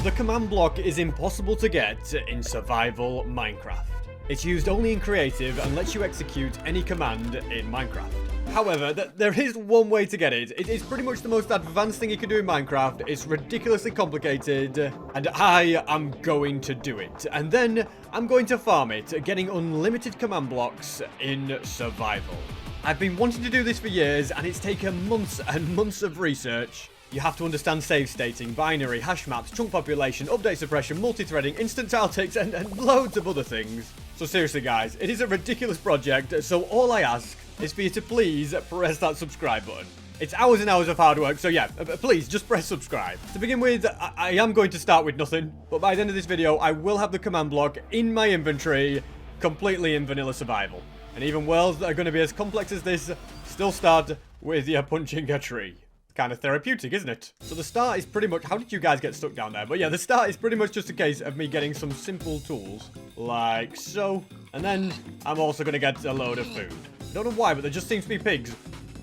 The command block is impossible to get in survival Minecraft. It's used only in creative and lets you execute any command in Minecraft. However, there is one way to get it. It is pretty much the most advanced thing you can do in Minecraft. It's ridiculously complicated, and I am going to do it. And then I'm going to farm it, getting unlimited command blocks in survival. I've been wanting to do this for years, and it's taken months and months of research. You have to understand save stating, binary, hash maps, chunk population, update suppression, multi-threading, instant tile ticks, and loads of other things. So seriously guys, it is a ridiculous project, so all I ask is for you to please press that subscribe button. It's hours and hours of hard work, so yeah, please just press subscribe. To begin with, I am going to start with nothing, but by the end of this video, I will have the command block in my inventory, completely in vanilla survival. And even worlds that are going to be as complex as this still start with you punching a tree. Kind of therapeutic, isn't it? So the start is pretty much... How did you guys get stuck down there? But yeah, the start is pretty much just a case of me getting some simple tools, like so. And then I'm also going to get a load of food. I don't know why, but there just seems to be pigs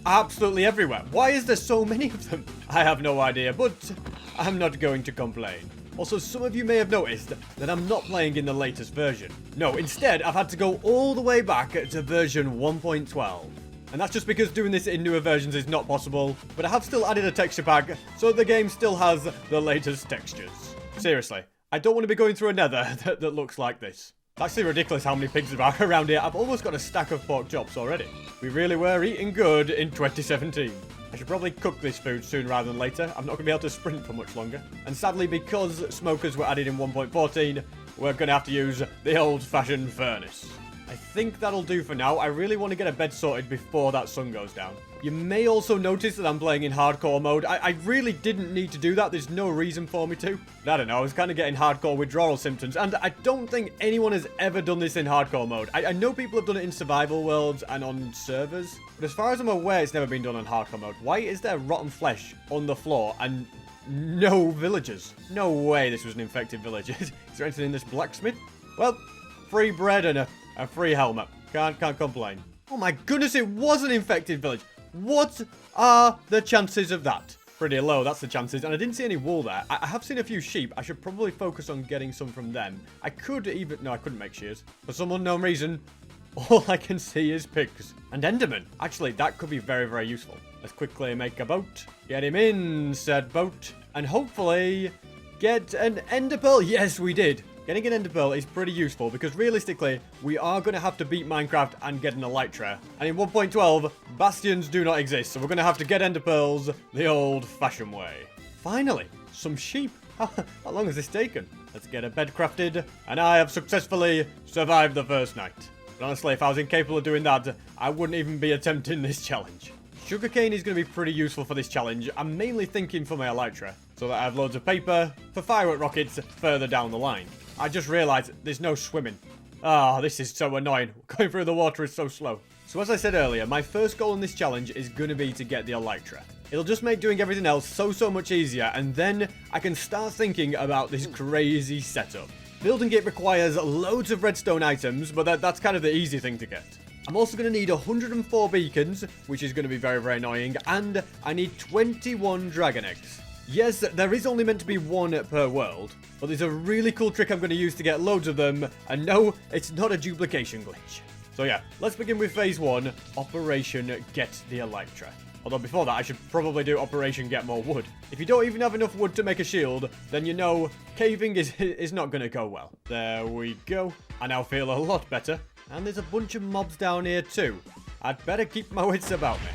absolutely everywhere. Why is there so many of them? I have no idea, but I'm not going to complain. Also, some of you may have noticed that I'm not playing in the latest version. No, instead, I've had to go all the way back to version 1.12. And that's just because doing this in newer versions is not possible, but I have still added a texture pack, so the game still has the latest textures. Seriously, I don't want to be going through a nether that looks like this. It's actually ridiculous how many pigs there are around here. I've almost got a stack of pork chops already. We really were eating good in 2017. I should probably cook this food soon rather than later. I'm not going to be able to sprint for much longer. And sadly, because smokers were added in 1.14, we're going to have to use the old-fashioned furnace. I think that'll do for now. I really want to get a bed sorted before that sun goes down. You may also notice that I'm playing in hardcore mode. I really didn't need to do that. There's no reason for me to. But I don't know. I was kind of getting hardcore withdrawal symptoms. And I don't think anyone has ever done this in hardcore mode. I know people have done it in survival worlds and on servers. But as far as I'm aware, it's never been done on hardcore mode. Why is there rotten flesh on the floor and no villagers? No way this was an infected village. Is there anything in this blacksmith? Well, free bread and a free helmet. Can't complain. Oh my goodness, it was an infected village. What are the chances of that? Pretty low, that's the chances. And I didn't see any wool there. I have seen a few sheep. I should probably focus on getting some from them. I could even... No, I couldn't make shears. For some unknown reason, all I can see is pigs. And endermen. Actually, that could be very, very useful. Let's quickly make a boat. Get him in said boat. And hopefully get an ender pearl. Yes, we did. Getting an ender pearl is pretty useful because realistically, we are going to have to beat Minecraft and get an elytra. And in 1.12, bastions do not exist, so we're going to have to get ender pearls the old-fashioned way. Finally, some sheep. How long has this taken? Let's get a bed crafted, and I have successfully survived the first night. But honestly, if I was incapable of doing that, I wouldn't even be attempting this challenge. Sugarcane is going to be pretty useful for this challenge. I'm mainly thinking for my elytra, so that I have loads of paper for firework rockets further down the line. I just realized there's no swimming. Ah, this is so annoying. Going through the water is so slow. So as I said earlier, my first goal in this challenge is going to be to get the elytra. It'll just make doing everything else so much easier, and then I can start thinking about this crazy setup. Building it requires loads of redstone items, but that's kind of the easy thing to get. I'm also going to need 104 beacons, which is going to be very, very annoying, and I need 21 dragon eggs. Yes, there is only meant to be one per world, but there's a really cool trick I'm going to use to get loads of them, and no, it's not a duplication glitch. So yeah, let's begin with phase 1, Operation Get the Elytra. Although before that, I should probably do Operation Get More Wood. If you don't even have enough wood to make a shield, then you know caving is not going to go well. There we go. I now feel a lot better. And there's a bunch of mobs down here too. I'd better keep my wits about me.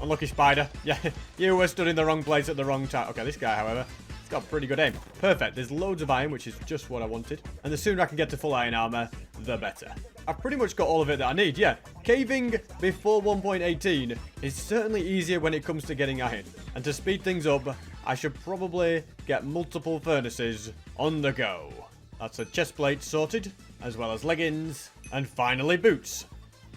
Unlucky spider. Yeah, you were stood in the wrong place at the wrong time. Okay, this guy, however, he's got pretty good aim. Perfect. There's loads of iron, which is just what I wanted. And the sooner I can get to full iron armor, the better. I've pretty much got all of it that I need, yeah. Caving before 1.18 is certainly easier when it comes to getting iron. And to speed things up, I should probably get multiple furnaces on the go. That's a chest plate sorted, as well as leggings, and finally boots.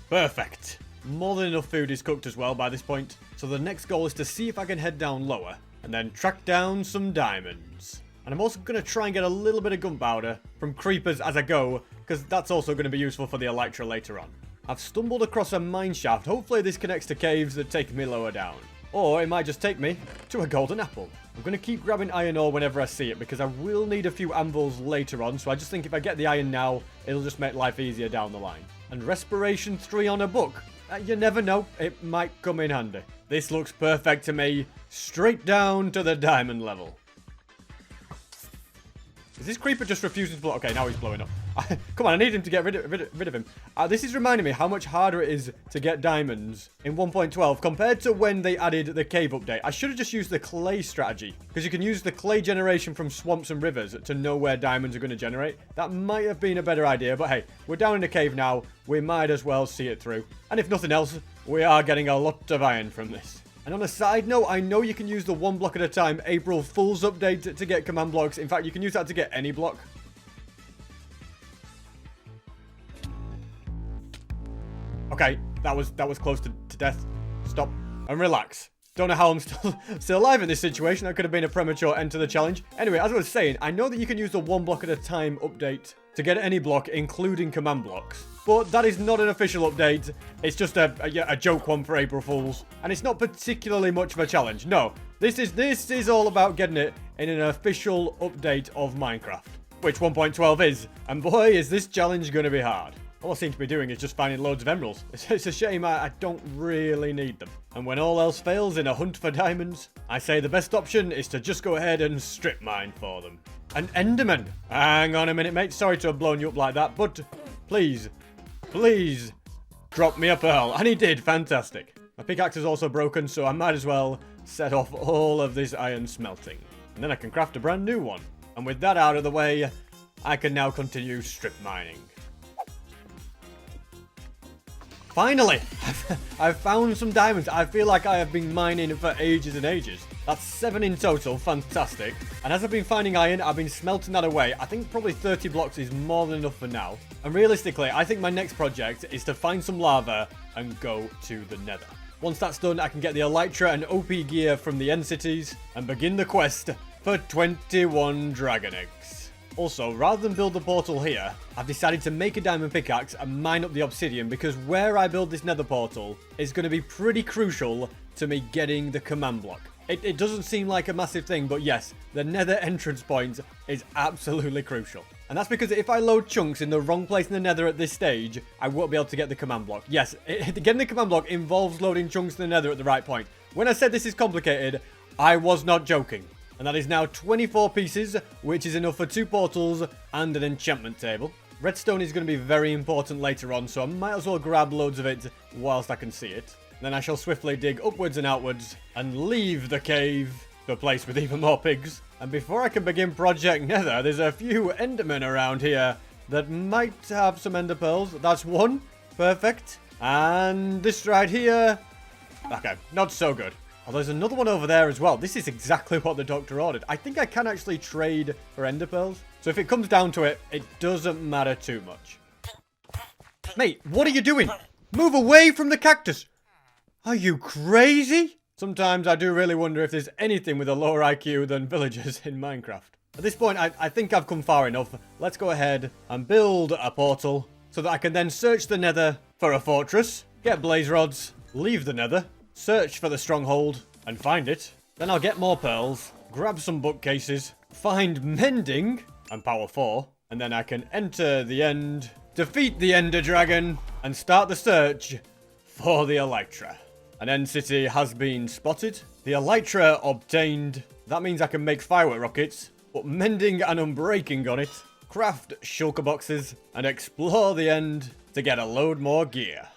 Perfect. More than enough food is cooked as well by this point, so the next goal is to see if I can head down lower, and then track down some diamonds. And I'm also going to try and get a little bit of gunpowder from creepers as I go, because that's also going to be useful for the elytra later on. I've stumbled across a mine shaft. Hopefully this connects to caves that take me lower down. Or it might just take me to a golden apple. I'm going to keep grabbing iron ore whenever I see it because I will need a few anvils later on. So I just think if I get the iron now, it'll just make life easier down the line. And respiration 3 on a book. You never know. It might come in handy. This looks perfect to me. Straight down to the diamond level. Is this creeper just refusing to blow? Okay, now he's blowing up. Come on, I need him to get rid of him. This is reminding me how much harder it is to get diamonds in 1.12 compared to when they added the cave update. I should have just used the clay strategy because you can use the clay generation from swamps and rivers to know where diamonds are going to generate. That might have been a better idea, but hey, we're down in the cave now. We might as well see it through. And if nothing else, we are getting a lot of iron from this. And on a side note, I know you can use the 1 block at a time April Fool's update to get command blocks. In fact, you can use that to get any block. Okay, that was close to death. Stop and relax. Don't know how I'm still alive in this situation. That could have been a premature end to the challenge. Anyway, as I was saying, I know that you can use the 1 block at a time update to get any block, including command blocks. But that is not an official update. It's just a joke one for April Fools. And it's not particularly much of a challenge. No, this is all about getting it in an official update of Minecraft. Which 1.12 is. And boy, is this challenge going to be hard. All I seem to be doing is just finding loads of emeralds. It's a shame I don't really need them. And when all else fails in a hunt for diamonds, I say the best option is to just go ahead and strip mine for them. An Enderman! Hang on a minute, mate. Sorry to have blown you up like that, but please, please, drop me a pearl. And he did. Fantastic. My pickaxe is also broken, so I might as well set off all of this iron smelting. And then I can craft a brand new one. And with that out of the way, I can now continue strip mining. Finally, I've found some diamonds. I feel like I have been mining for ages and ages. That's 7 in total, fantastic. And as I've been finding iron, I've been smelting that away. I think probably 30 blocks is more than enough for now. And realistically, I think my next project is to find some lava and go to the nether. Once that's done, I can get the elytra and OP gear from the end cities and begin the quest for 21 dragon eggs. Also, rather than build the portal here, I've decided to make a diamond pickaxe and mine up the obsidian because where I build this nether portal is going to be pretty crucial to me getting the command block. It doesn't seem like a massive thing, but yes, the nether entrance point is absolutely crucial. And that's because if I load chunks in the wrong place in the nether at this stage, I won't be able to get the command block. Yes, getting the command block involves loading chunks in the nether at the right point. When I said this is complicated, I was not joking. And that is now 24 pieces, which is enough for 2 portals and an enchantment table. Redstone is going to be very important later on, so I might as well grab loads of it whilst I can see it. Then I shall swiftly dig upwards and outwards and leave the cave, the place with even more pigs. And before I can begin Project Nether, there's a few endermen around here that might have some ender pearls. That's 1. Perfect. And this right here. Okay, not so good. Oh, there's another one over there as well. This is exactly what the doctor ordered. I think I can actually trade for ender pearls. So if it comes down to it, it doesn't matter too much. Mate, what are you doing? Move away from the cactus. Are you crazy? Sometimes I do really wonder if there's anything with a lower IQ than villagers in Minecraft. At this point, I think I've come far enough. Let's go ahead and build a portal so that I can then search the nether for a fortress, get blaze rods, leave the nether, search for the stronghold, and find it. Then I'll get more pearls, grab some bookcases, find mending, and power 4. And then I can enter the end, defeat the ender dragon, and start the search for the elytra. An end city has been spotted. The elytra obtained. That means I can make firework rockets, put mending and unbreaking on it, craft shulker boxes, and explore the end to get a load more gear.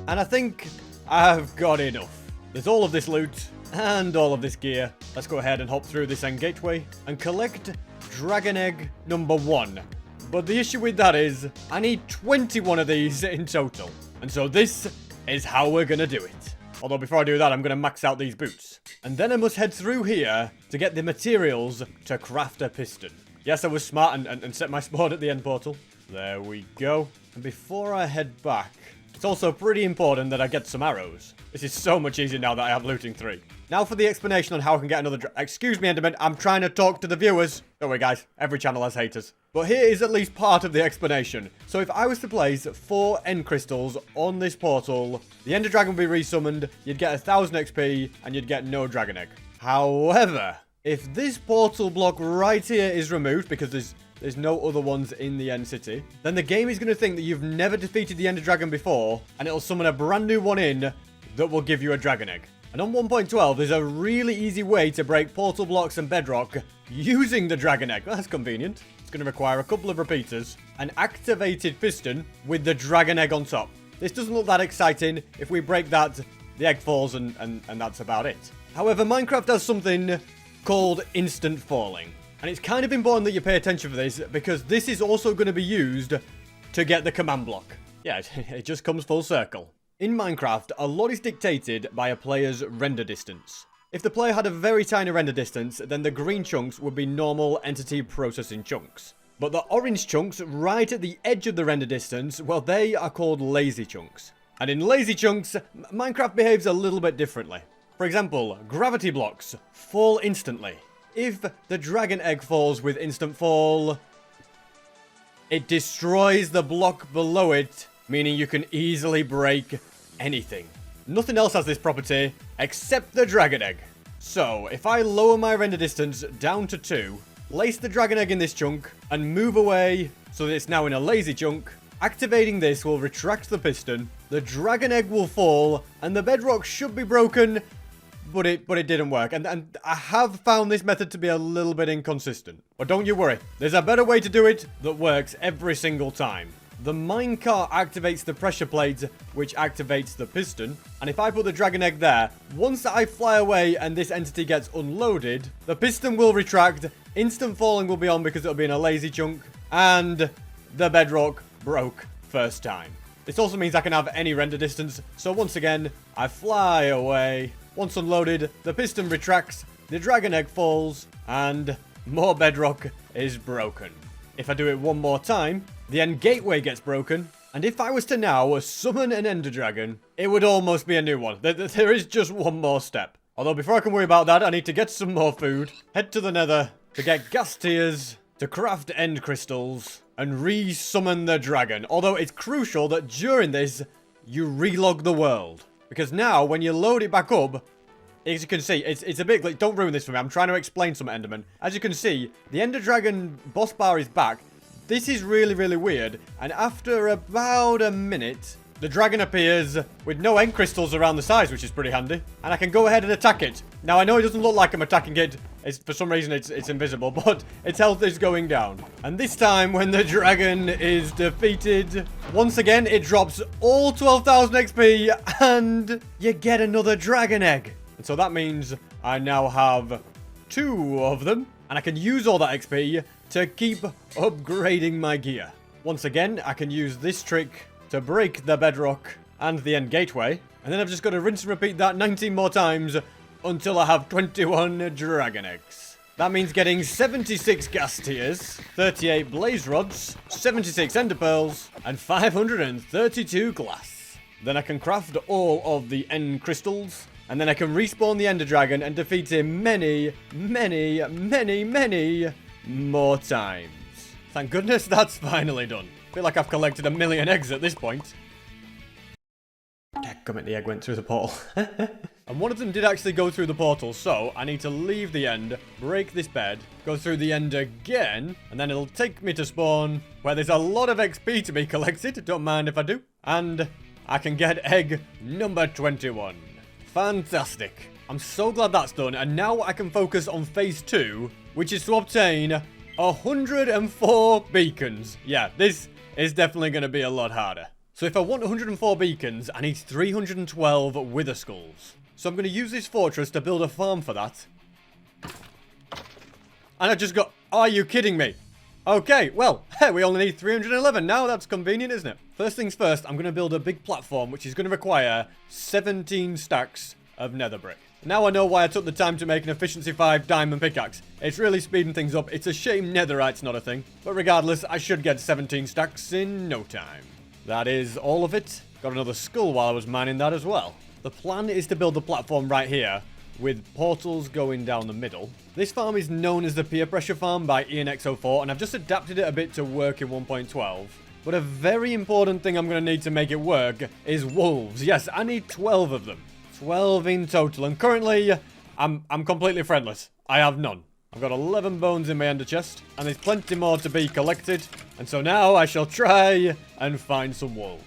And I think I've got enough. There's all of this loot and all of this gear. Let's go ahead and hop through this end gateway and collect dragon egg number 1. But the issue with that is I need 21 of these in total. And so this is how we're going to do it. Although before I do that, I'm going to max out these boots. And then I must head through here to get the materials to craft a piston. Yes, I was smart and set my spawn at the end portal. There we go. And before I head back It's also pretty important that I get some arrows. This is so much easier now that I have looting 3. Now for the explanation on how I can get another excuse me, Enderman, I'm trying to talk to the viewers. Don't worry, guys. Every channel has haters. But here is at least part of the explanation. So if I was to place 4 end crystals on this portal, the ender dragon would be resummoned, you'd get 1000 XP, and you'd get no dragon egg. However, if this portal block right here is removed, because there's no other ones in the end city, then the game is going to think that you've never defeated the ender dragon before, and it'll summon a brand new one in that will give you a dragon egg. And on 1.12, there's a really easy way to break portal blocks and bedrock using the dragon egg. Well, that's convenient. It's going to require a couple of repeaters, an activated piston with the dragon egg on top. This doesn't look that exciting. If we break that, the egg falls and that's about it. However, Minecraft has something called instant falling. And it's kind of important that you pay attention for this, because this is also going to be used to get the command block. Yeah, it just comes full circle. In Minecraft, a lot is dictated by a player's render distance. If the player had a very tiny render distance, then the green chunks would be normal entity processing chunks. But the orange chunks right at the edge of the render distance, well, they are called lazy chunks. And in lazy chunks, Minecraft behaves a little bit differently. For example, gravity blocks fall instantly. If the dragon egg falls with instant fall, it destroys the block below it, meaning you can easily break anything. Nothing else has this property except the dragon egg. So, if I lower my render distance down to 2, place the dragon egg in this chunk, and move away so that it's now in a lazy chunk, activating this will retract the piston, the dragon egg will fall, and the bedrock should be broken, but it didn't work. And I have found this method to be a little bit inconsistent. But don't you worry, there's a better way to do it that works every single time. The minecart activates the pressure plate, which activates the piston. And if I put the dragon egg there, once I fly away and this entity gets unloaded, the piston will retract, instant falling will be on because it'll be in a lazy chunk, and the bedrock broke first time. This also means I can have any render distance. So once again, I fly away. Once unloaded, the piston retracts, the dragon egg falls, and more bedrock is broken. If I do it one more time, the end gateway gets broken, and if I was to now summon an ender dragon, it would almost be a new one. There is just one more step. Although before I can worry about that, I need to get some more food, head to the nether, to get gas tiers, to craft end crystals, and re-summon the dragon. Although it's crucial that during this, you relog the world. Because now, when you load it back up, as you can see, it's a bit glitchy. Don't ruin this for me. I'm trying to explain some Enderman. As you can see, the Ender Dragon boss bar is back. This is really, really weird. And after about a minute, the dragon appears with no end crystals around the sides, which is pretty handy. And I can go ahead and attack it. Now, I know it doesn't look like I'm attacking it. For some reason, it's invisible, but its health is going down. And this time, when the dragon is defeated, once again, it drops all 12,000 XP, and you get another dragon egg. And so that means I now have 2 of them, and I can use all that XP to keep upgrading my gear. Once again, I can use this trick to break the bedrock and the end gateway, and then I've just got to rinse and repeat that 19 more times until I have 21 dragon eggs. That means getting 76 gas tiers, 38 blaze rods, 76 ender pearls, and 532 glass. Then I can craft all of the end crystals, and then I can respawn the ender dragon and defeat him many, many, many, many more times. Thank goodness that's finally done. I feel like I've collected 1 million eggs at this point. Dadgummit, the egg went through the portal. And one of them did actually go through the portal, so I need to leave the end, break this bed, go through the end again, and then it'll take me to spawn, where there's a lot of XP to be collected, don't mind if I do, and I can get egg number 21. Fantastic. I'm so glad that's done, and now I can focus on phase 2, which is to obtain 104 beacons. Yeah, this is definitely going to be a lot harder. So if I want 104 beacons, I need 312 wither skulls. So I'm going to use this fortress to build a farm for that. And I just got... Are you kidding me? Okay, well, hey, we only need 311 now. That's convenient, isn't it? First things first, I'm going to build a big platform, which is going to require 17 stacks of nether brick. Now I know why I took the time to make an efficiency 5 diamond pickaxe. It's really speeding things up. It's a shame netherite's not a thing. But regardless, I should get 17 stacks in no time. That is all of it. Got another skull while I was mining that as well. The plan is to build the platform right here, with portals going down the middle. This farm is known as the peer pressure farm by IanX04, and I've just adapted it a bit to work in 1.12. But a very important thing I'm going to need to make it work is wolves. Yes, I need 12 of them. 12 in total, and currently, I'm completely friendless. I have none. I've got 11 bones in my ender chest, and there's plenty more to be collected, and so now I shall try and find some wolves.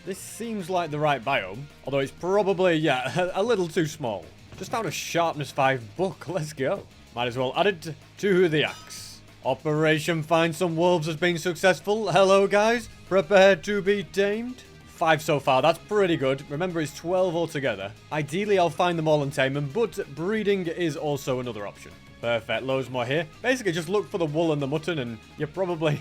This seems like the right biome, although it's probably, yeah, a little too small. Just found a sharpness 5 book. Let's go. Might as well add it to the axe. Operation Find Some Wolves has been successful. Hello, guys. Prepared to be tamed? 5 so far. That's pretty good. Remember, it's 12 altogether. Ideally, I'll find them all and tame them, but breeding is also another option. Perfect. Loads more here. Basically, just look for the wool and the mutton, and you're probably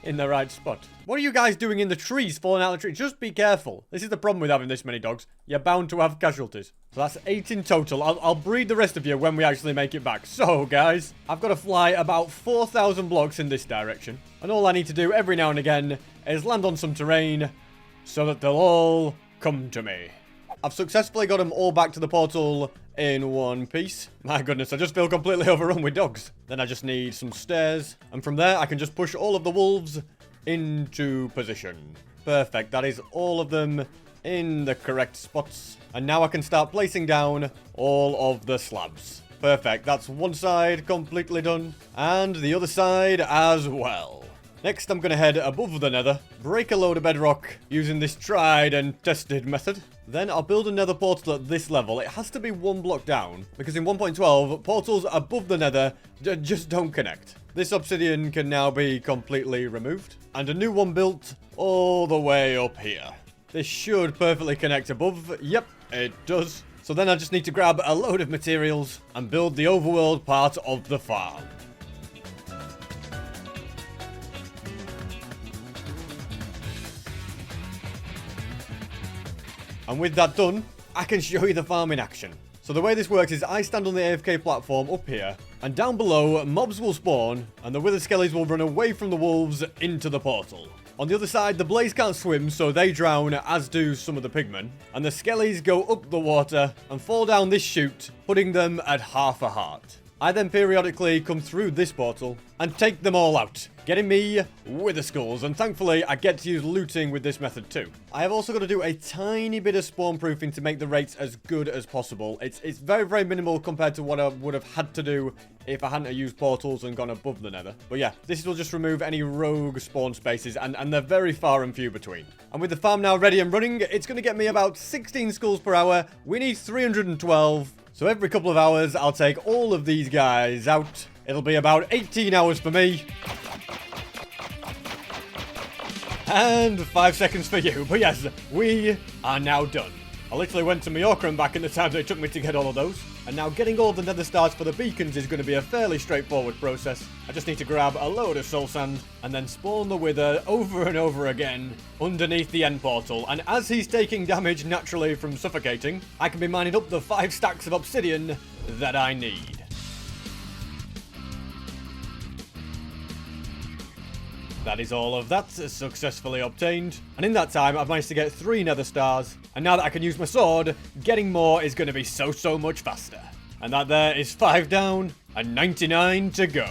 in the right spot. What are you guys doing in the trees, falling out of the tree? Just be careful. This is the problem with having this many dogs. You're bound to have casualties. So that's 8 in total. I'll breed the rest of you when we actually make it back. So, guys, I've got to fly about 4,000 blocks in this direction. And all I need to do every now and again is land on some terrain so that they'll all come to me. I've successfully got them all back to the portal in one piece. My goodness, I just feel completely overrun with dogs. Then I just need some stairs. And from there, I can just push all of the wolves into position. Perfect. That is all of them in the correct spots. And now I can start placing down all of the slabs. Perfect. That's one side completely done. And the other side as well. Next, I'm going to head above the nether, break a load of bedrock using this tried and tested method. Then I'll build a nether portal at this level. It has to be 1 block down, because in 1.12, portals above the nether just don't connect. This obsidian can now be completely removed, and a new one built all the way up here. This should perfectly connect above. Yep, it does. So then I just need to grab a load of materials and build the overworld part of the farm. And with that done, I can show you the farm in action. So the way this works is I stand on the AFK platform up here, and down below, mobs will spawn, and the wither skellies will run away from the wolves into the portal. On the other side, the blaze can't swim, so they drown, as do some of the pigmen, and the skellies go up the water and fall down this chute, putting them at half a heart. I then periodically come through this portal and take them all out, getting me wither skulls, and thankfully I get to use looting with this method too. I have also got to do a tiny bit of spawn proofing to make the rates as good as possible. It's very, very minimal compared to what I would have had to do if I hadn't used portals and gone above the nether. But yeah, this will just remove any rogue spawn spaces, and they're very far and few between. And with the farm now ready and running, it's going to get me about 16 skulls per hour. We need 312. So every couple of hours, I'll take all of these guys out. It'll be about 18 hours for me. And 5 seconds for you. But yes, we are now done. I literally went to Mallorca and back in the time that it took me to get all of those. And now getting all the nether stars for the beacons is going to be a fairly straightforward process. I just need to grab a load of soul sand and then spawn the wither over and over again underneath the end portal. And as he's taking damage naturally from suffocating, I can be mining up the 5 stacks of obsidian that I need. That is all of that successfully obtained. And in that time, I've managed to get 3 nether stars. And now that I can use my sword, getting more is going to be so much faster. And that there is 5 down and 99 to go.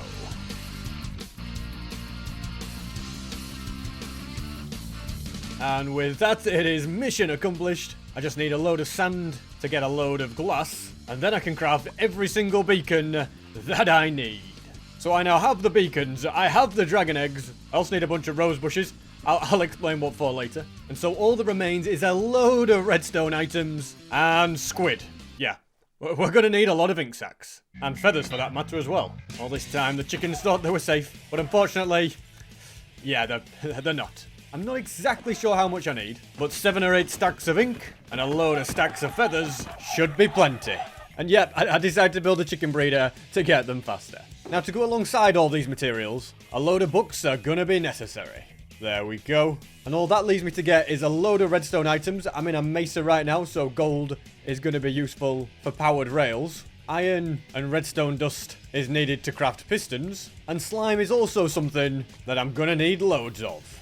And with that, it is mission accomplished. I just need a load of sand to get a load of glass. And then I can craft every single beacon that I need. So I now have the beacons, I have the dragon eggs, I also need a bunch of rose bushes, I'll explain what for later. And so all that remains is a load of redstone items and squid. Yeah, we're gonna need a lot of ink sacs. And feathers for that matter as well. All this time the chickens thought they were safe, but unfortunately, yeah, they're not. I'm not exactly sure how much I need, but 7 or 8 stacks of ink and a load of stacks of feathers should be plenty. And yep, I decided to build a chicken breeder to get them faster. Now, to go alongside all these materials, a load of books are gonna be necessary. There we go. And all that leaves me to get is a load of redstone items. I'm in a mesa right now, so gold is gonna be useful for powered rails. Iron and redstone dust is needed to craft pistons. And slime is also something that I'm gonna need loads of.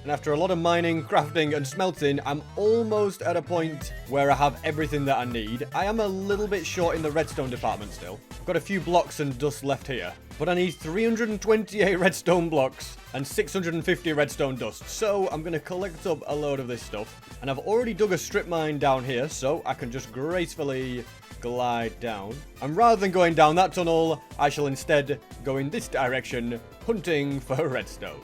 And after a lot of mining, crafting, and smelting, I'm almost at a point where I have everything that I need. I am a little bit short in the redstone department still. I've got a few blocks and dust left here, but I need 328 redstone blocks and 650 redstone dust. So I'm going to collect up a load of this stuff. And I've already dug a strip mine down here, so I can just gracefully glide down. And rather than going down that tunnel, I shall instead go in this direction, hunting for redstone.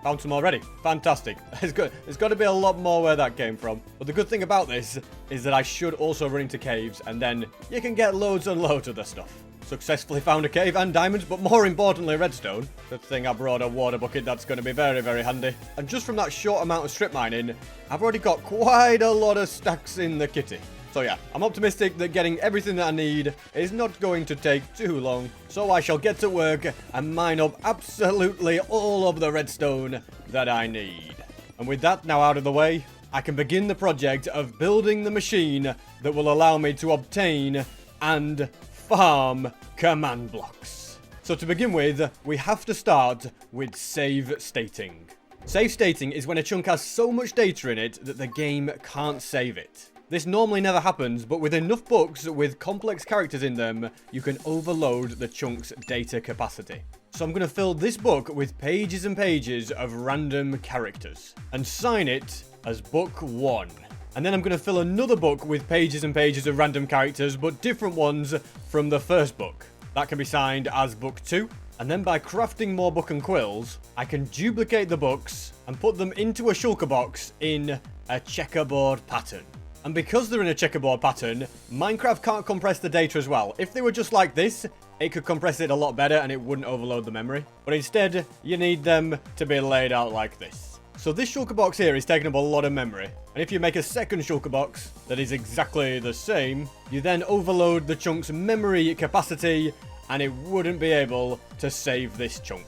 Found some already. Fantastic. There's got to be a lot more where that came from. But the good thing about this is that I should also run into caves, and then you can get loads and loads of the stuff. Successfully found a cave and diamonds, but more importantly, redstone. Good thing I brought a water bucket. That's going to be very, very handy. And just from that short amount of strip mining, I've already got quite a lot of stacks in the kitty. So yeah, I'm optimistic that getting everything that I need is not going to take too long. So I shall get to work and mine up absolutely all of the redstone that I need. And with that now out of the way, I can begin the project of building the machine that will allow me to obtain and farm command blocks. So to begin with, we have to start with save stating. Save stating is when a chunk has so much data in it that the game can't save it. This normally never happens, but with enough books with complex characters in them, you can overload the chunk's data capacity. So I'm going to fill this book with pages and pages of random characters and sign it as book 1. And then I'm going to fill another book with pages and pages of random characters, but different ones from the first book. That can be signed as book 2. And then by crafting more book and quills, I can duplicate the books and put them into a shulker box in a checkerboard pattern. And because they're in a checkerboard pattern, Minecraft can't compress the data as well. If they were just like this, it could compress it a lot better and it wouldn't overload the memory. But instead, you need them to be laid out like this. So this shulker box here is taking up a lot of memory. And if you make a second shulker box that is exactly the same, you then overload the chunk's memory capacity and it wouldn't be able to save this chunk.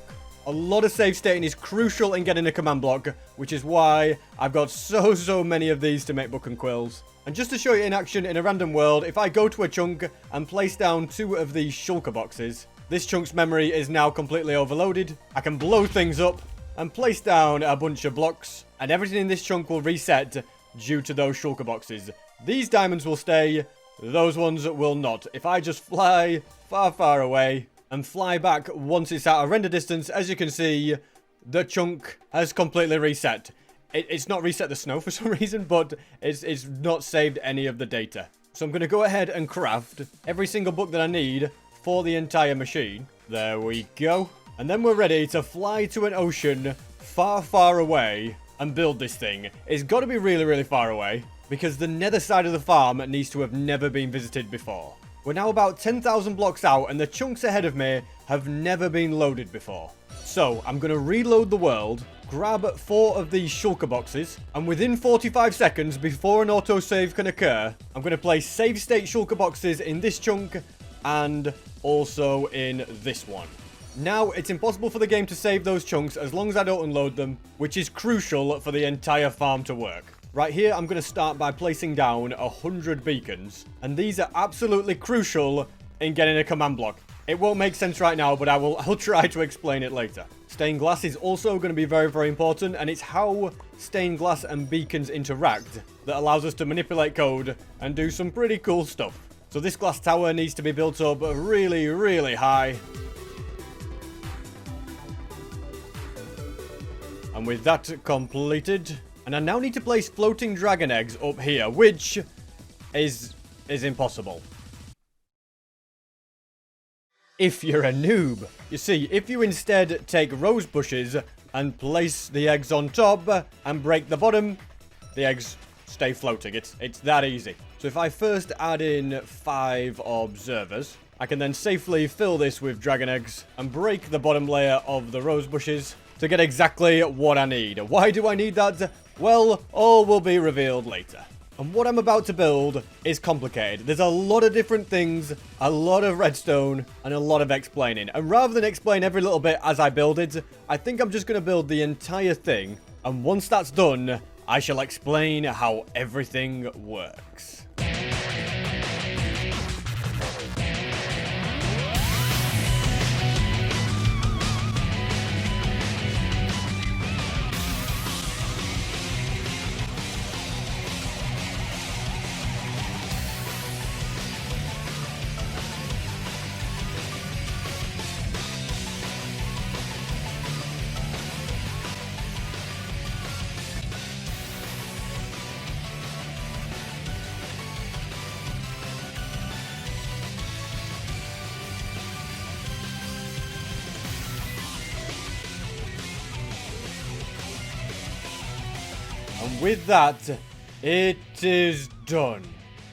A lot of save stating is crucial in getting a command block, which is why I've got so many of these to make book and quills. And just to show you in action in a random world, if I go to a chunk and place down 2 of these shulker boxes, this chunk's memory is now completely overloaded. I can blow things up and place down a bunch of blocks, and everything in this chunk will reset due to those shulker boxes. These diamonds will stay, those ones will not. If I just fly far away and fly back once it's out of render distance, as you can see, the chunk has completely reset. It's not reset the snow for some reason, but it's not saved any of the data. So I'm going to go ahead and craft every single book that I need for the entire machine. There we go. And then we're ready to fly to an ocean far away and build this thing. It's got to be really far away, because the nether side of the farm needs to have never been visited before. We're now about 10,000 blocks out, and the chunks ahead of me have never been loaded before. So, I'm going to reload the world, grab 4 of these shulker boxes, and within 45 seconds before an autosave can occur, I'm going to place save state shulker boxes in this chunk and also in this one. Now, it's impossible for the game to save those chunks as long as I don't unload them, which is crucial for the entire farm to work. Right here, I'm going to start by placing down 100 beacons, and these are absolutely crucial in getting a command block. It won't make sense right now, but I'll try to explain it later. Stained glass is also going to be very important, and it's how stained glass and beacons interact that allows us to manipulate code and do some pretty cool stuff. So this glass tower needs to be built up really high. And with that completed, and I now need to place floating dragon eggs up here, which is impossible. If you're a noob. You see, if you instead take rose bushes and place the eggs on top and break the bottom, the eggs stay floating. It's that easy. So if I first add in 5 observers, I can then safely fill this with dragon eggs and break the bottom layer of the rose bushes to get exactly what I need. Why do I need that? Well, all will be revealed later. And what I'm about to build is complicated. There's a lot of different things, a lot of redstone, and a lot of explaining. And rather than explain every little bit as I build it, I think I'm just going to build the entire thing. And once that's done, I shall explain how everything works. And with that, it is done.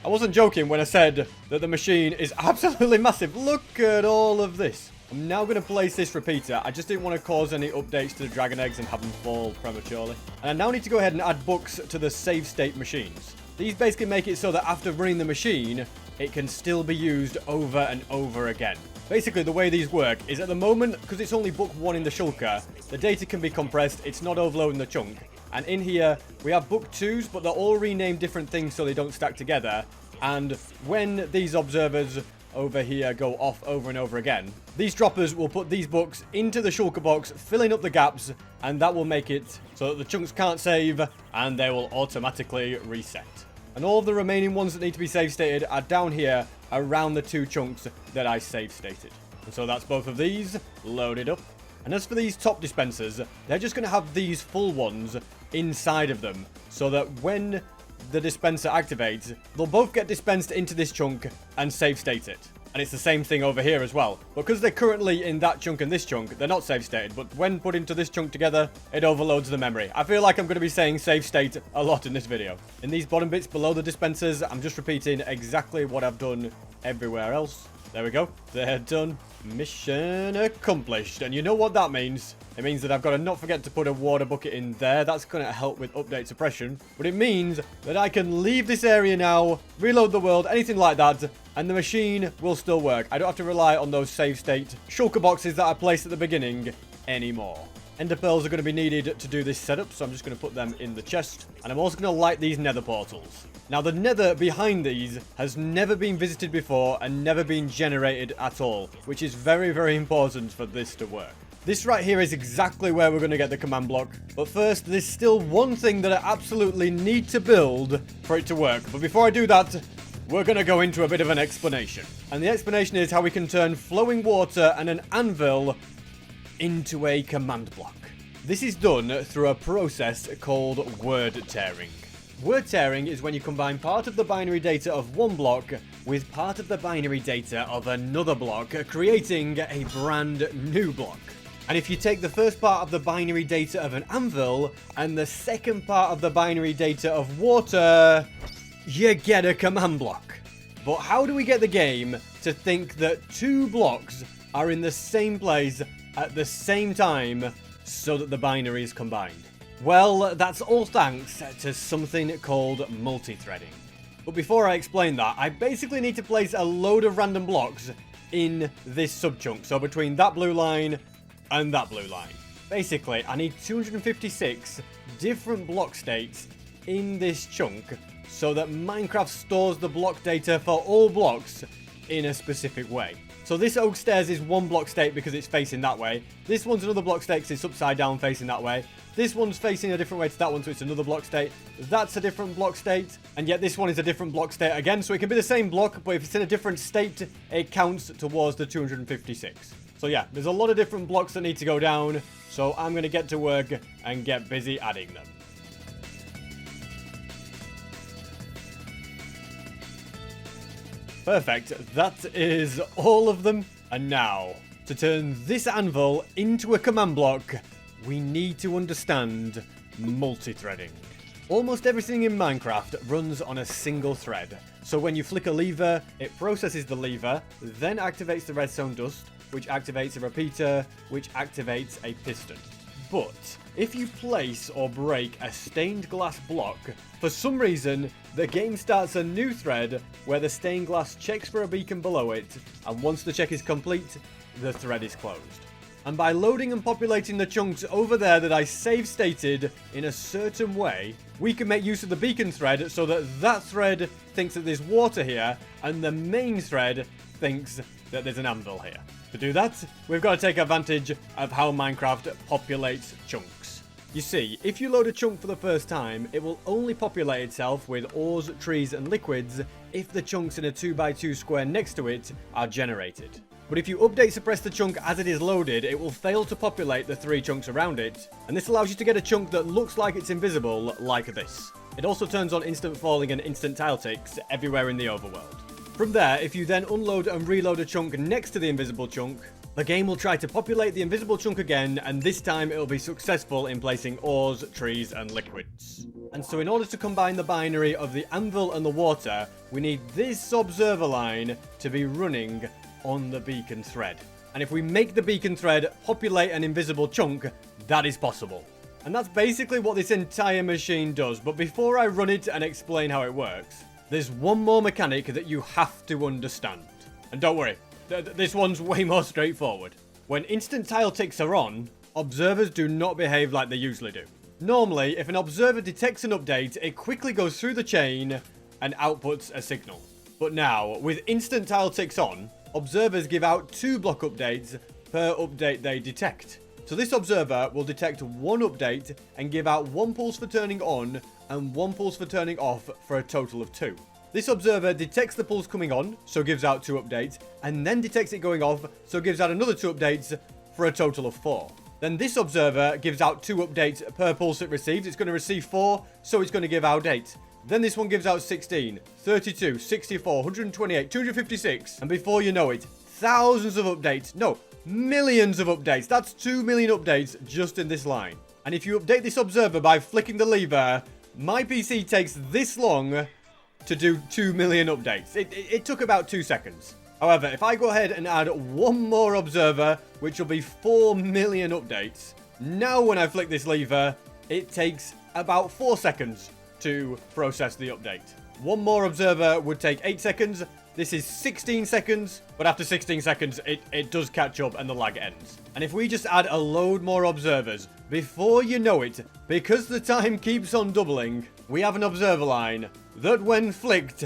I wasn't joking when I said that the machine is absolutely massive. Look at all of this. I'm now going to place this repeater. I just didn't want to cause any updates to the dragon eggs and have them fall prematurely. And I now need to go ahead and add books to the save state machines. These basically make it so that after running the machine, it can still be used over and over again. Basically, the way these work is at the moment, because it's only book 1 in the shulker, the data can be compressed, it's not overloading the chunk. And in here, we have book 2s, but they're all renamed different things so they don't stack together. And when these observers over here go off over and over again, these droppers will put these books into the shulker box, filling up the gaps, and that will make it so that the chunks can't save, and they will automatically reset. And all of the remaining ones that need to be save stated are down here around the 2 chunks that I save stated. And so that's both of these loaded up. And as for these top dispensers, they're just going to have these full ones inside of them, so that when the dispenser activates, they'll both get dispensed into this chunk and save state it. And it's the same thing over here as well. Because they're currently in that chunk and this chunk, they're not save stated, but when put into this chunk together, it overloads the memory. I feel like I'm going to be saying save state a lot in this video. In these bottom bits below the dispensers, I'm just repeating exactly what I've done everywhere else. There we go. They're done. Mission accomplished. And you know what that means? It means that I've got to not forget to put a water bucket in there. That's going to help with update suppression. But it means that I can leave this area now, reload the world, anything like that, and the machine will still work. I don't have to rely on those save state shulker boxes that I placed at the beginning anymore. Ender pearls are going to be needed to do this setup, so I'm just going to put them in the chest. And I'm also going to light these nether portals. Now, the nether behind these has never been visited before and never been generated at all, which is very, very important for this to work. This right here is exactly where we're going to get the command block. But first, there's still one thing that I absolutely need to build for it to work. But before I do that, we're going to go into a bit of an explanation. And the explanation is how we can turn flowing water and an anvil into a command block. This is done through a process called word tearing. Word tearing is when you combine part of the binary data of one block with part of the binary data of another block, creating a brand new block. And if you take the first part of the binary data of an anvil and the second part of the binary data of water, you get a command block. But how do we get the game to think that 2 blocks are in the same place at the same time so that the binary is combined? Well, that's all thanks to something called multi-threading. But before I explain that, I basically need to place a load of random blocks in this subchunk. So between that blue line and that blue line. Basically, I need 256 different block states in this chunk so that Minecraft stores the block data for all blocks in a specific way. So this oak stairs is one block state because it's facing that way. This one's another block state because it's upside down facing that way. This one's facing a different way to that one, so it's another block state. That's a different block state, and yet this one is a different block state again. So it can be the same block, but if it's in a different state, it counts towards the 256. So yeah, there's a lot of different blocks that need to go down, so I'm going to get to work and get busy adding them. Perfect, that is all of them. And now, to turn this anvil into a command block, we need to understand multi-threading. Almost everything in Minecraft runs on a single thread. So when you flick a lever, it processes the lever, then activates the redstone dust, which activates a repeater, which activates a piston. But if you place or break a stained glass block, for some reason, the game starts a new thread where the stained glass checks for a beacon below it, and once the check is complete, the thread is closed. And by loading and populating the chunks over there that I save stated in a certain way, we can make use of the beacon thread so that that thread thinks that there's water here, and the main thread thinks that there's an anvil here. To do that, we've got to take advantage of how Minecraft populates chunks. You see, if you load a chunk for the first time, it will only populate itself with ores, trees, and liquids if the chunks in a 2x2 square next to it are generated. But if you update suppress the chunk as it is loaded, it will fail to populate the 3 chunks around it, and this allows you to get a chunk that looks like it's invisible, like this. It also turns on instant falling and instant tile ticks everywhere in the overworld. From there, if you then unload and reload a chunk next to the invisible chunk, The game will try to populate the invisible chunk again, and this time it'll be successful in placing ores, trees, and liquids. And so in order to combine the binary of the anvil and the water, we need this observer line to be running on the beacon thread. And if we make the beacon thread populate an invisible chunk, that is possible. And that's basically what this entire machine does. But before I run it and explain how it works, there's one more mechanic that you have to understand. And don't worry, this one's way more straightforward. When instant tile ticks are on, observers do not behave like they usually do. Normally, if an observer detects an update, it quickly goes through the chain and outputs a signal. But now, with instant tile ticks on, observers give out 2 block updates per update they detect. So this observer will detect 1 update and give out 1 pulse for turning on and 1 pulse for turning off for a total of 2. This observer detects the pulse coming on, so gives out 2 updates, and then detects it going off, so gives out another 2 updates for a total of 4. Then this observer gives out 2 updates per pulse it receives. It's going to receive 4, so it's going to give out 8. Then this one gives out 16, 32, 64, 128, 256, and before you know it, thousands of updates. No, millions of updates. That's 2 million updates just in this line. And if you update this observer by flicking the lever, my PC takes this long to do 2 million updates. It took about 2 seconds. However, if I go ahead and add 1 more observer, which will be 4 million updates, now when I flick this lever, it takes about 4 seconds to process the update. 1 more observer would take 8 seconds. This is 16 seconds, but after 16 seconds, it does catch up and the lag ends. And if we just add a load more observers, before you know it, because the time keeps on doubling, we have an observer line that when flicked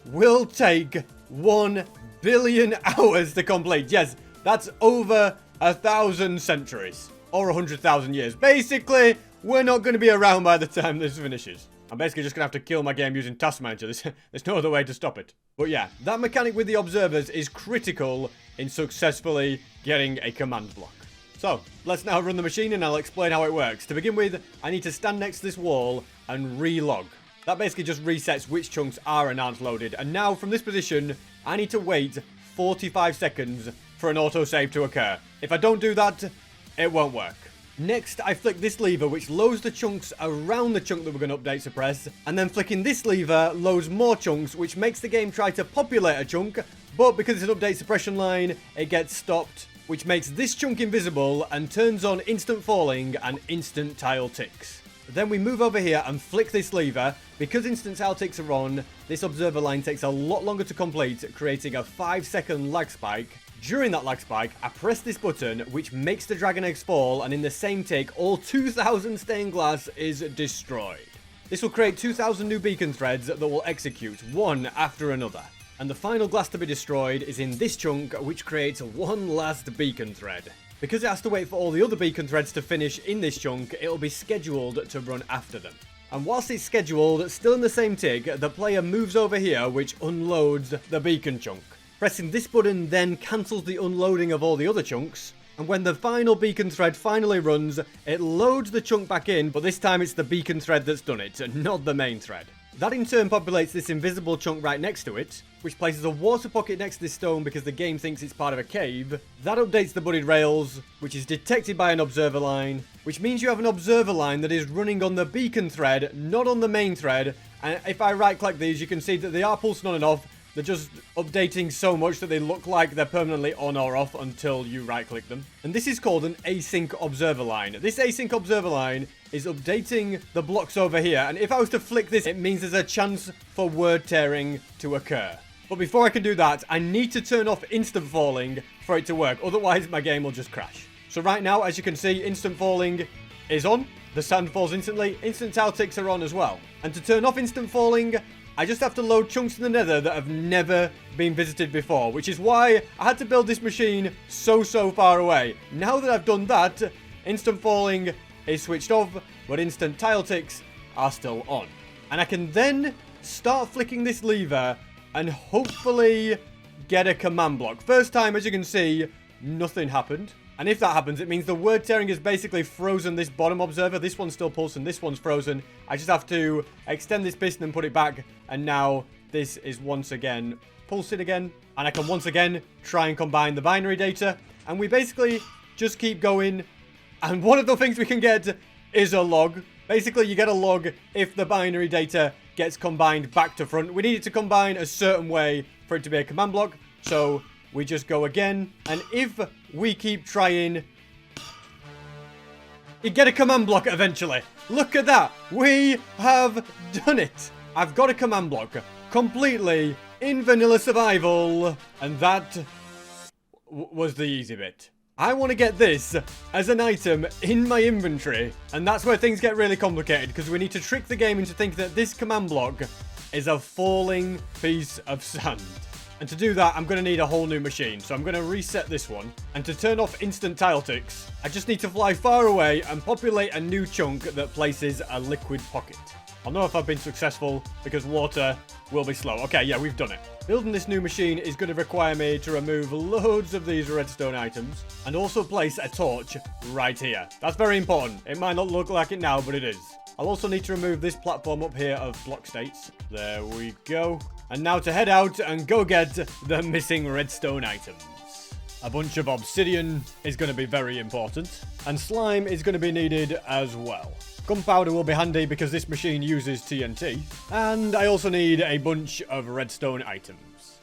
will take 1 billion hours to complete. Yes, that's over 1,000 centuries or 100,000 years. Basically, we're not going to be around by the time this finishes. I'm basically just going to have to kill my game using Task Manager. There's no other way to stop it. But yeah, that mechanic with the observers is critical in successfully getting a command block. So, let's now run the machine and I'll explain how it works. To begin with, I need to stand next to this wall and re-log. That basically just resets which chunks are and aren't loaded. And now, from this position, I need to wait 45 seconds for an autosave to occur. If I don't do that, it won't work. Next, I flick this lever, which loads the chunks around the chunk that we're going to update suppress. And then flicking this lever loads more chunks, which makes the game try to populate a chunk. But because it's an update suppression line, it gets stopped, which makes this chunk invisible and turns on instant falling and instant tile ticks. Then we move over here and flick this lever. Because instant tile ticks are on, this observer line takes a lot longer to complete, creating a 5-second lag spike. During that lag spike, I press this button, which makes the dragon eggs fall, and in the same take, all 2,000 stained glass is destroyed. This will create 2,000 new beacon threads that will execute, one after another. And the final glass to be destroyed is in this chunk, which creates one last beacon thread. Because it has to wait for all the other beacon threads to finish in this chunk, it'll be scheduled to run after them. And whilst it's scheduled, still in the same tick, the player moves over here, which unloads the beacon chunk. Pressing this button then cancels the unloading of all the other chunks. And when the final beacon thread finally runs, it loads the chunk back in, but this time it's the beacon thread that's done it, not the main thread. That in turn populates this invisible chunk right next to it, which places a water pocket next to this stone because the game thinks it's part of a cave. That updates the budded rails, which is detected by an observer line, which means you have an observer line that is running on the beacon thread, not on the main thread. And if I right click these, you can see that they are pulsing on and off. They're just updating so much that they look like they're permanently on or off until you right-click them. And this is called an async observer line. This async observer line is updating the blocks over here. And if I was to flick this, it means there's a chance for word tearing to occur. But before I can do that, I need to turn off instant falling for it to work. Otherwise, my game will just crash. So right now, as you can see, instant falling is on. The sand falls instantly. Instant tile ticks are on as well. And to turn off instant falling, I just have to load chunks in the nether that have never been visited before, which is why I had to build this machine so far away. Now that I've done that, instant falling is switched off, but instant tile ticks are still on. And I can then start flicking this lever and hopefully get a command block. First time, as you can see, nothing happened. And if that happens, it means the word tearing is basically frozen this bottom observer. This one's still pulsing, this one's frozen. I just have to extend this piston and put it back. And now this is once again pulsing again. And I can once again try and combine the binary data. And we basically just keep going. And one of the things we can get is a log. Basically, you get a log if the binary data gets combined back to front. We need it to combine a certain way for it to be a command block. So we just go again. And if we keep trying, you get a command block eventually. Look at that. We have done it. I've got a command block completely in vanilla survival. And that was the easy bit. I want to get this as an item in my inventory. And that's where things get really complicated, because we need to trick the game into thinking that this command block is a falling piece of sand. And to do that, I'm going to need a whole new machine. So I'm going to reset this one. And to turn off instant tile ticks, I just need to fly far away and populate a new chunk that places a liquid pocket. I'll know if I've been successful because water will be slow. Okay, yeah, we've done it. Building this new machine is going to require me to remove loads of these redstone items and also place a torch right here. That's very important. It might not look like it now, but it is. I'll also need to remove this platform up here of block states. There we go. And now to head out and go get the missing redstone items. A bunch of obsidian is going to be very important. And slime is going to be needed as well. Gunpowder will be handy because this machine uses TNT. And I also need a bunch of redstone items.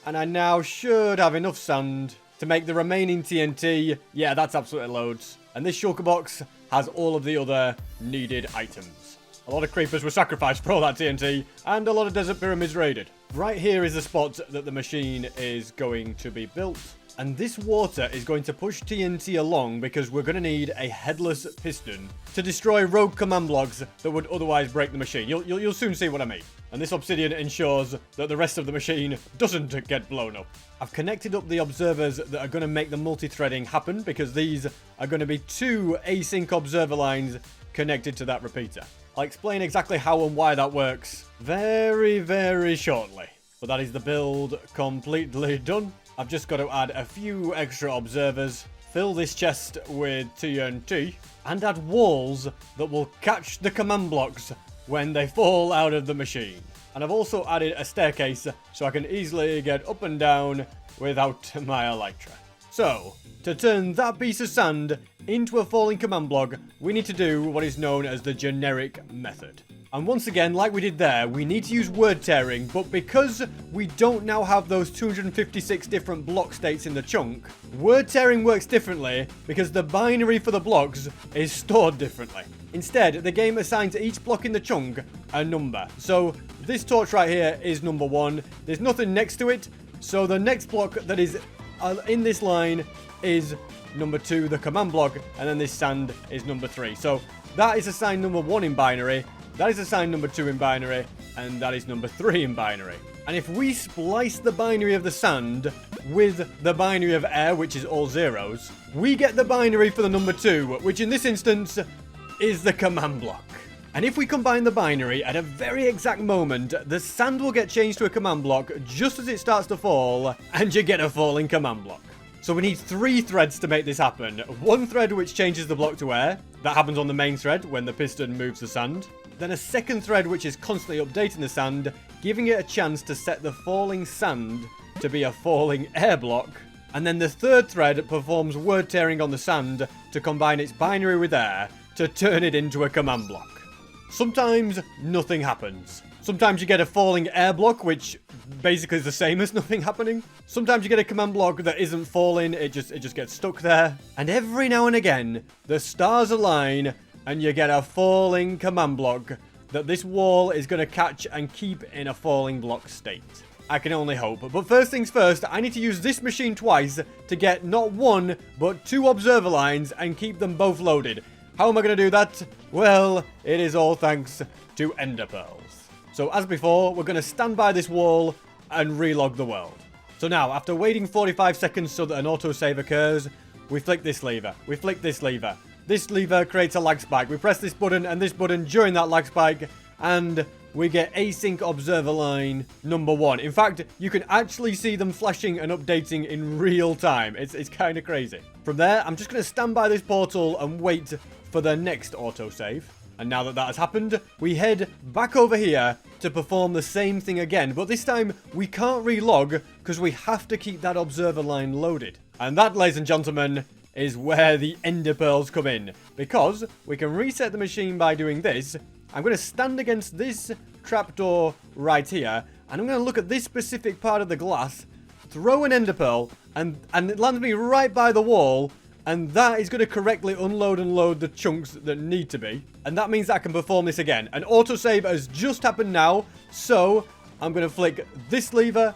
And I now should have enough sand to make the remaining TNT. Yeah, that's absolutely loads. And this shulker box has all of the other needed items. A lot of creepers were sacrificed for all that TNT, and a lot of desert pyramids raided. Right here is the spot that the machine is going to be built. And this water is going to push TNT along because we're going to need a headless piston to destroy rogue command blocks that would otherwise break the machine. You'll soon see what I mean. And this obsidian ensures that the rest of the machine doesn't get blown up. I've connected up the observers that are going to make the multi-threading happen because these are going to be 2 async observer lines connected to that repeater. I'll explain exactly how and why that works very, very shortly. But that is the build completely done. I've just got to add a few extra observers, fill this chest with TNT, and add walls that will catch the command blocks when they fall out of the machine. And I've also added a staircase so I can easily get up and down without my elytra. So, to turn that piece of sand into a falling command block, we need to do what is known as the generic method. And once again, like we did there, we need to use word tearing, but because we don't now have those 256 different block states in the chunk, word tearing works differently because the binary for the blocks is stored differently. Instead, the game assigns each block in the chunk a number. So this torch right here is number 1. There's nothing next to it, so the next block that is in this line is number 2, the command block, and then this sand is number 3. So that is assigned number 1 in binary. That is assigned number 2 in binary, and that is number 3 in binary. And if we splice the binary of the sand with the binary of air, which is all zeros, we get the binary for the number 2, which in this instance is the command block. And if we combine the binary at a very exact moment, the sand will get changed to a command block just as it starts to fall, and you get a falling command block. So we need 3 threads to make this happen. 1 thread which changes the block to air. That happens on the main thread when the piston moves the sand. Then a second thread which is constantly updating the sand, giving it a chance to set the falling sand to be a falling air block. And then the third thread performs word tearing on the sand to combine its binary with air to turn it into a command block. Sometimes nothing happens. Sometimes you get a falling air block, which basically is the same as nothing happening. Sometimes you get a command block that isn't falling, it just gets stuck there. And every now and again, the stars align and you get a falling command block that this wall is going to catch and keep in a falling block state. I can only hope. But first things first, I need to use this machine twice to get not 1, but 2 observer lines and keep them both loaded. How am I going to do that? Well, it is all thanks to ender pearls. So as before, we're going to stand by this wall and relog the world. So now, after waiting 45 seconds so that an autosave occurs, we flick this lever. We flick this lever. This lever creates a lag spike. We press this button and this button during that lag spike, and we get async observer line number 1. In fact, you can actually see them flashing and updating in real time. It's kind of crazy. From there, I'm just going to stand by this portal and wait for the next autosave. And now that that has happened, we head back over here to perform the same thing again. But this time, we can't relog because we have to keep that observer line loaded. And that, ladies and gentlemen, is where the ender pearls come in. Because we can reset the machine by doing this. I'm going to stand against this trapdoor right here. And I'm going to look at this specific part of the glass, throw an ender pearl, and it lands me right by the wall. And that is going to correctly unload and load the chunks that need to be. And that means I can perform this again. An autosave has just happened now. So I'm going to flick this lever,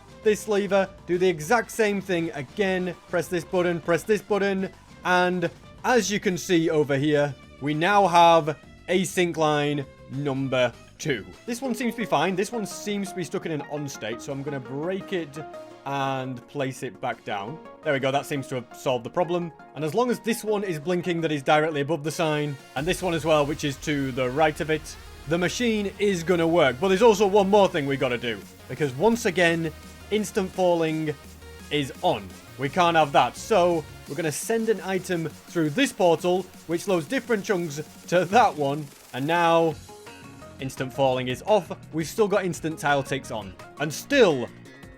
do the exact same thing again. Press this button. And as you can see over here, we now have async line number 2. This one seems to be fine. This one seems to be stuck in an on state. So I'm going to break it and place it back down. There we go. That seems to have solved the problem. And as long as this one is blinking, that is directly above the sign, and this one as well, which is to the right of it, the machine is going to work. But there's also one more thing we got to do. Because once again, instant falling is on. We can't have that. So we're going to send an item through this portal, which loads different chunks to that one. And now instant falling is off. We've still got instant tile ticks on. And still,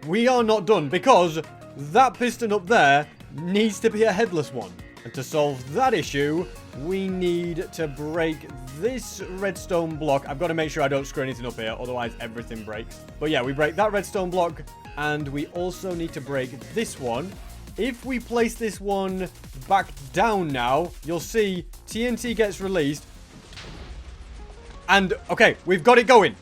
we are not done, because that piston up there needs to be a headless one. And to solve that issue, we need to break this redstone block. I've got to make sure I don't screw anything up here, otherwise everything breaks. But yeah, we break that redstone block, and we also need to break this one. If we place this one back down now, you'll see TNT gets released. And, okay, we've got it going.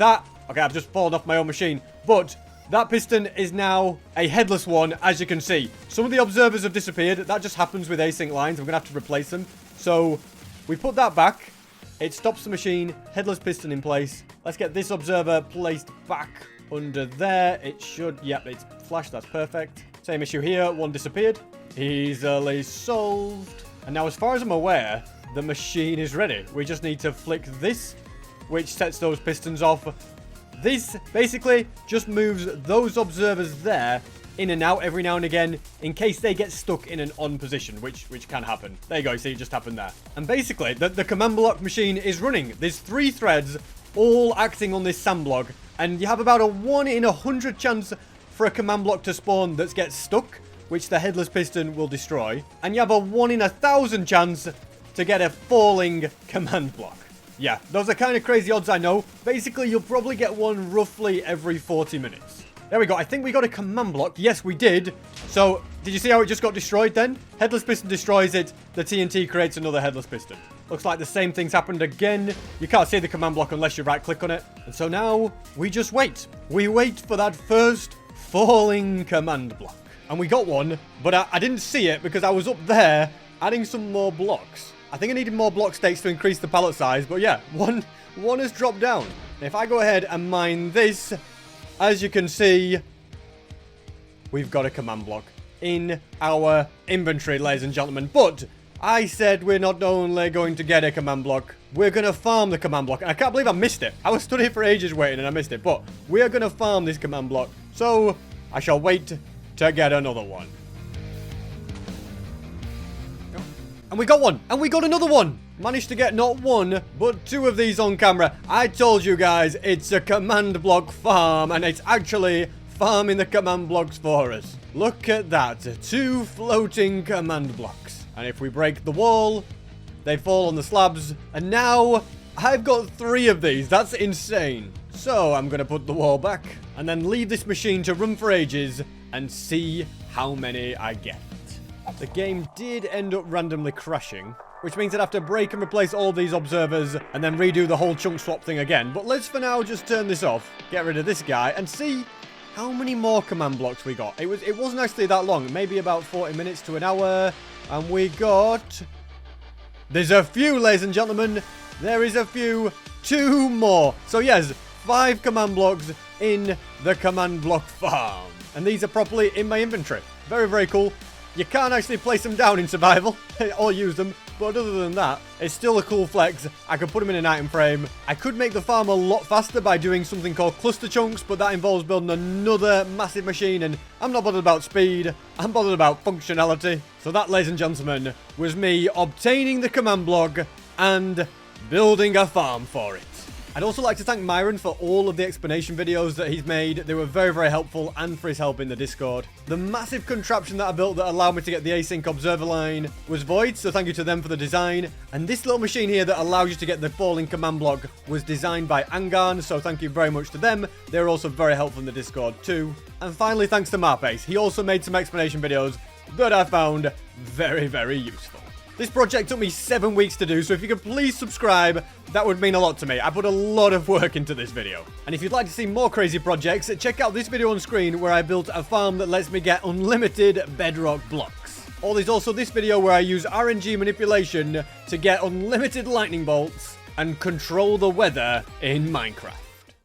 Okay, I've just fallen off my own machine. But that piston is now a headless one, as you can see. Some of the observers have disappeared. That just happens with async lines. We're going to have to replace them. So we put that back. It stops the machine. Headless piston in place. Let's get this observer placed back under there. It should... Yep, it's flashed. That's perfect. Same issue here. One disappeared. Easily solved. And now, as far as I'm aware, the machine is ready. We just need to flick this, which sets those pistons off. This basically just moves those observers there in and out every now and again in case they get stuck in an on position, which can happen. There you go. See, it just happened there. And basically, the command block machine is running. There's 3 threads all acting on this sand block, and you have about a 1 in 100 chance for a command block to spawn that gets stuck, which the headless piston will destroy. And you have a 1 in 1,000 chance to get a falling command block. Yeah, those are kind of crazy odds, I know. Basically, you'll probably get one roughly every 40 minutes. There we go. I think we got a command block. Yes, we did. So, did you see how it just got destroyed then? Headless piston destroys it. The TNT creates another headless piston. Looks like the same thing's happened again. You can't see the command block unless you right-click on it. And so now, we just wait. We wait for that first falling command block. And we got one, but I didn't see it because I was up there adding some more blocks. I think I needed more block stakes to increase the pallet size, but yeah, one has dropped down. And if I go ahead and mine this, as you can see, we've got a command block in our inventory, ladies and gentlemen. But I said we're not only going to get a command block, we're going to farm the command block. And I can't believe I missed it. I was stood here for ages waiting and I missed it. But we are going to farm this command block. So I shall wait to get another one. And we got one. And we got another one. Managed to get not one, but 2 of these on camera. I told you guys, it's a command block farm. And it's actually farming the command blocks for us. Look at that. 2 floating command blocks. And if we break the wall, they fall on the slabs. And now, I've got 3 of these. That's insane. So, I'm going to put the wall back. And then leave this machine to run for ages. And see how many I get. The game did end up randomly crashing, which means I'd have to break and replace all these observers and then redo the whole chunk swap thing again. But let's for now just turn this off, get rid of this guy, and see how many more command blocks we got. It wasn't actually that long, maybe about 40 minutes to an hour, and we got... There's a few, ladies and gentlemen. There is a few. 2 more. So yes, 5 command blocks in the command block farm. And these are properly in my inventory. Very, very cool. You can't actually place them down in survival or use them, but other than that, it's still a cool flex. I could put them in an item frame. I could make the farm a lot faster by doing something called cluster chunks, but that involves building another massive machine, and I'm not bothered about speed. I'm bothered about functionality. So that, ladies and gentlemen, was me obtaining the command block and building a farm for it. I'd also like to thank Myron for all of the explanation videos that he's made. They were very, very helpful, and for his help in the Discord. The massive contraption that I built that allowed me to get the async observer line was Void, so thank you to them for the design. And this little machine here that allows you to get the falling command block was designed by Angan, so thank you very much to them. They're also very helpful in the Discord too. And finally, thanks to Marpace. He also made some explanation videos that I found very, very useful. This project took me 7 weeks to do, so if you could please subscribe, that would mean a lot to me. I put a lot of work into this video. And if you'd like to see more crazy projects, check out this video on screen where I built a farm that lets me get unlimited bedrock blocks. Or there's also this video where I use RNG manipulation to get unlimited lightning bolts and control the weather in Minecraft.